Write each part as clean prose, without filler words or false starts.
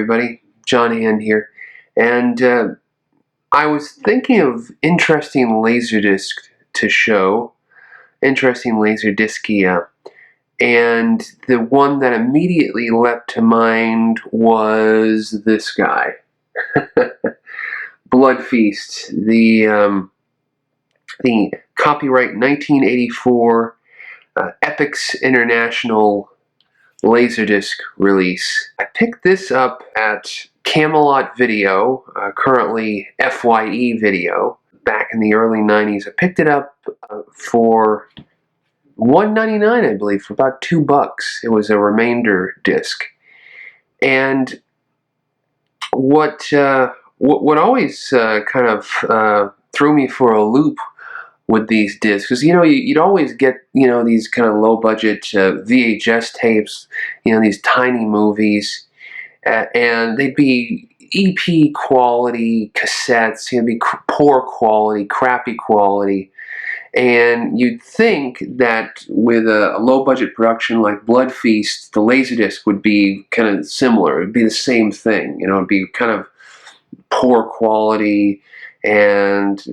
everybody. John Hand here. And I was thinking of interesting Laserdisc to show, interesting Laserdiscia, and the one that immediately leapt to mind was this guy. Blood Feast, the copyright 1984 Epix International Laserdisc release. I picked this up at Camelot Video, currently FYE Video, back in the early 90s. I picked it up for $1.99, I believe, for about $2. It was a remainder disc. And what always kind of threw me for a loop with these discs, because you'd always get these kind of low budget VHS tapes, these tiny movies, and they'd be EP quality cassettes, be poor quality, crappy quality, and you'd think that with a low budget production like Blood Feast, the Laserdisc would be kind of similar. It'd be the same thing, it'd be kind of poor quality and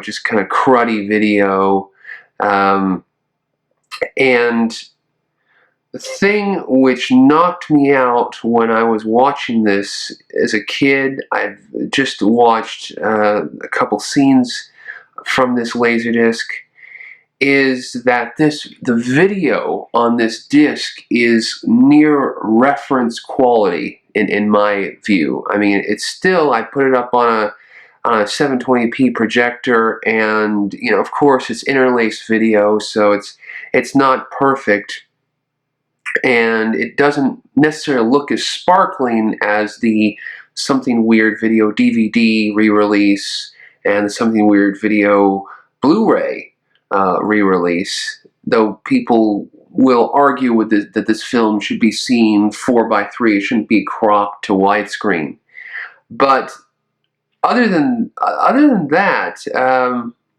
just kind of cruddy video. And the thing which knocked me out when I was watching this as a kid, I've just watched a couple scenes from this Laserdisc, is that the video on this disc is near reference quality in my view. I mean, it's still, I put it up on a 720p projector, and of course it's interlaced video, so it's not perfect, and it doesn't necessarily look as sparkling as the Something Weird Video DVD re-release and the Something Weird Video Blu-ray re-release, though people will argue with that this film should be seen 4:3. It shouldn't be cropped to widescreen. But other than that,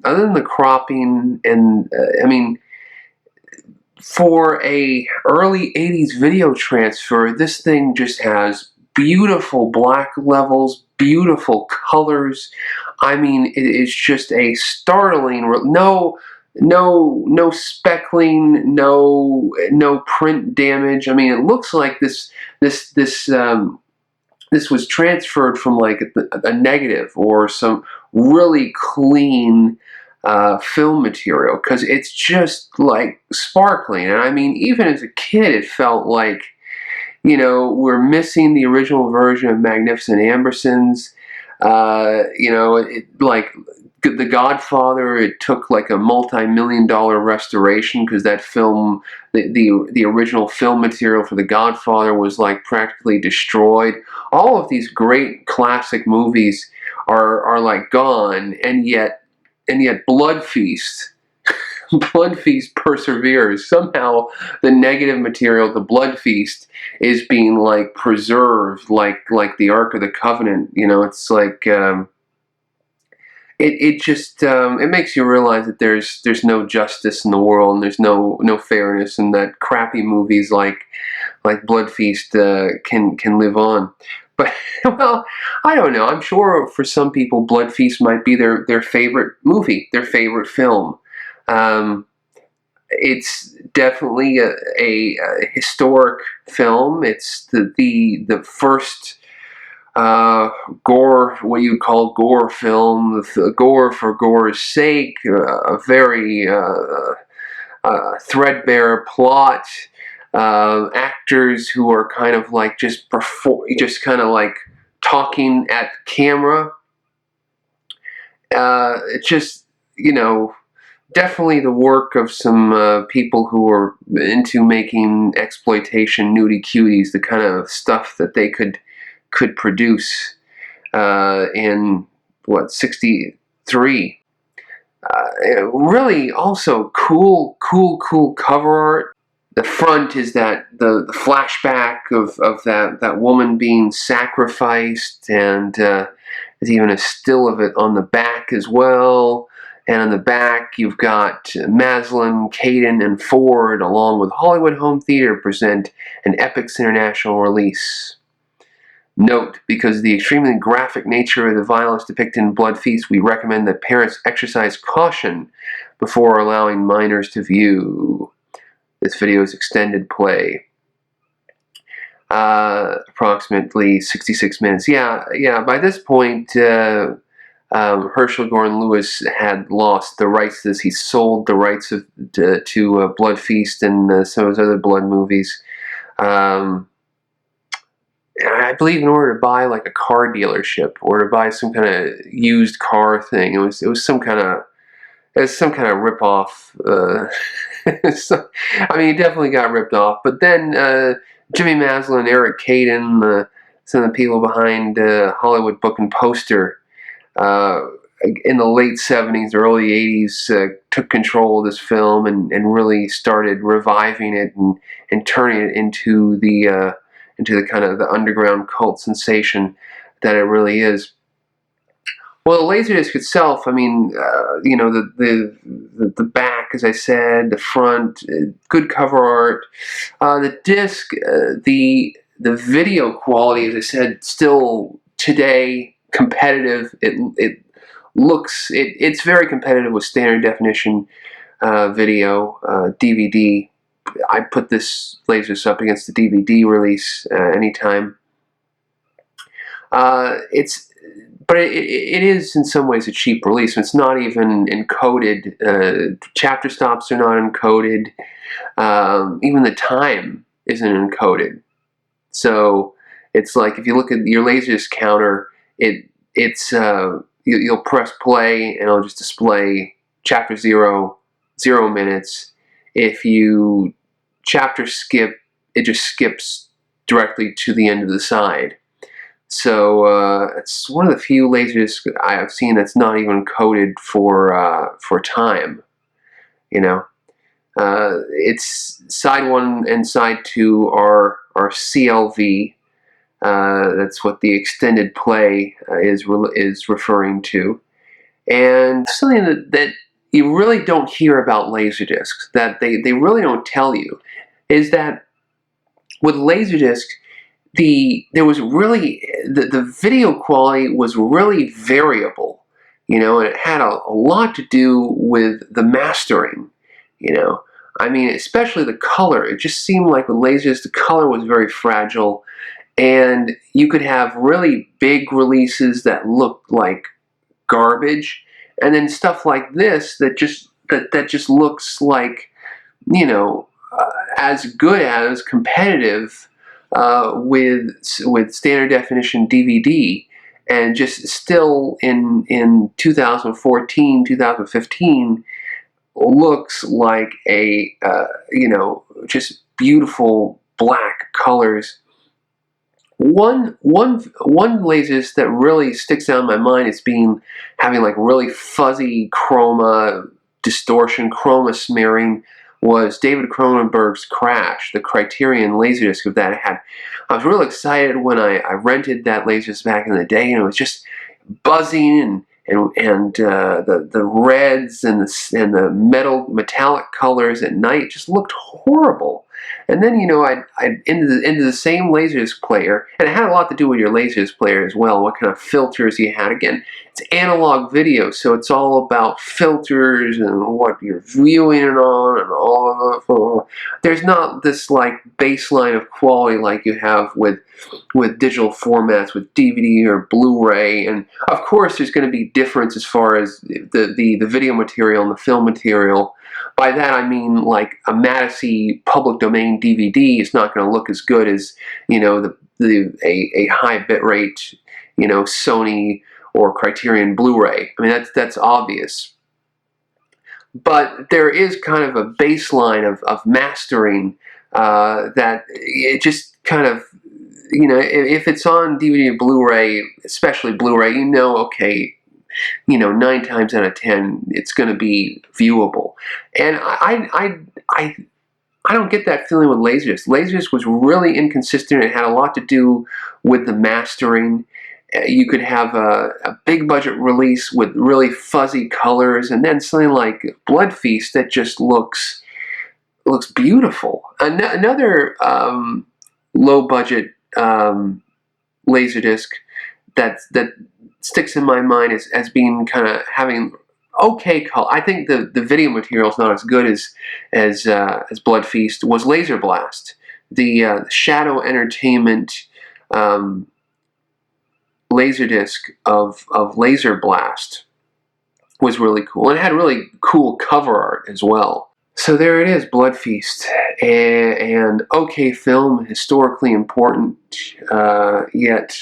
other than the cropping, and I mean, for a early 80s video transfer, this thing just has beautiful black levels, beautiful colors. I mean, it is just a startling, no speckling, no print damage. I mean, it looks like this was transferred from like a negative or some really clean film material, because it's just like sparkling. And I mean, even as a kid, it felt like, we're missing the original version of Magnificent Ambersons. Like The Godfather, it took like a multi-million-dollar restoration, because that film, the original film material for The Godfather was like practically destroyed. All of these great classic movies are like gone, and yet Blood Feast perseveres. Somehow the negative material, the Blood Feast, is being like preserved, like the Ark of the Covenant. It's like it just it makes you realize that there's no justice in the world, and there's no fairness, and that crappy movies like Blood Feast can live on. But, well, I don't know. I'm sure for some people, Blood Feast might be their favorite movie, their favorite film. It's definitely a historic film. It's the first gore, what you call gore film, gore for gore's sake, a very threadbare plot. Actors who are kind of like just kind of like talking at camera. Just definitely the work of some people who are into making exploitation nudie cuties, the kind of stuff that they could produce in what, 63. Really also cool cover art. The front is the flashback of that woman being sacrificed, and there's even a still of it on the back as well. And on the back, you've got Maslin, Caden, and Ford, along with Hollywood Home Theater, present an Epix International release. Note, because of the extremely graphic nature of the violence depicted in Blood Feast, we recommend that parents exercise caution before allowing minors to view. This video's extended play. Approximately 66 minutes. Yeah, by this point, Herschel Gordon Lewis had lost the rights to this. He sold the rights to Blood Feast and some of his other blood movies. I believe in order to buy like a car dealership or to buy some kind of used car thing, it was some kind of rip-off. So, I mean, he definitely got ripped off. But then Jimmy Maslin, Eric Caden, some of the people behind Hollywood Book and Poster, in the late 70s, early 80s, took control of this film and really started reviving it and turning it into the kind of the underground cult sensation that it really is. Well, the Laserdisc itself, I mean, you know, the back, as I said, the front, good cover art, the disc, the video quality, as I said, still today competitive. It's very competitive with standard definition video, DVD. I put this Laserdisc up against the DVD release anytime. But it is in some ways a cheap release. It's not even encoded. Chapter stops are not encoded. Even the time isn't encoded. So it's like if you look at your Laserdisc counter, you'll press play and it'll just display chapter 0, 0 minutes. If you chapter skip, it just skips directly to the end of the side. So it's one of the few Laserdiscs I have seen that's not even coded for time. You know, it's side 1 and side 2 are CLV. That's what the extended play is referring to, and something that you really don't hear about Laserdiscs, that they really don't tell you, is that with Laserdisc, there was really the video quality was really variable, you know, and it had a lot to do with the mastering, you know. I mean, especially the color. It just seemed like with Laserdisc, the color was very fragile, and you could have really big releases that looked like garbage, and then stuff like this that just looks like, you know, as good as competitive with standard definition DVD, and just still in 2014, 2015 looks like a you know, just beautiful black colors. One Laserdisc that really sticks out in my mind is having like really fuzzy chroma distortion, chroma smearing, was David Cronenberg's Crash, the Criterion Laserdisc of that. I was real excited when I rented that Laserdisc back in the day, and it was just buzzing and the reds and the metallic colors at night just looked horrible. And then, you know, I into the same Laserdisc player, and it had a lot to do with your Laserdisc player as well, what kind of filters you had. Again, it's analog video, so it's all about filters and what you're viewing it on and all of it. There's not this like baseline of quality like you have with digital formats, with DVD or Blu-ray. And of course there's going to be difference as far as the video material and the film material. By that I mean like a Madison public domain DVD is not going to look as good as, you know, a high bitrate, you know, Sony or Criterion Blu-ray. I mean, that's obvious. But there is kind of a baseline of mastering that it just kind of, you know, if it's on DVD and Blu-ray, especially Blu-ray, you know, okay, you know, 9 times out of 10, it's going to be viewable. And I don't get that feeling with Laserdisc. Laserdisc was really inconsistent. It had a lot to do with the mastering. You could have a big budget release with really fuzzy colors, and then something like Blood Feast that just looks beautiful. Another low budget Laserdisc that sticks in my mind as being kind of having okay color. I think the video material is not as good as Blood Feast. Was Laser Blast, the Shadow Entertainment Laserdisc of Laser Blast was really cool, and it had really cool cover art as well. So there it is, Blood Feast, and okay film, historically important, yet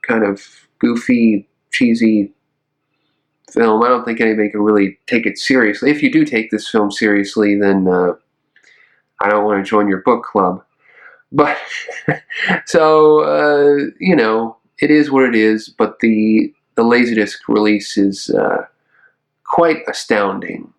kind of goofy, cheesy film. I don't think anybody can really take it seriously. If you do take this film seriously, then I don't want to join your book club. But so you know, it is what it is. But the Laserdisc release is quite astounding.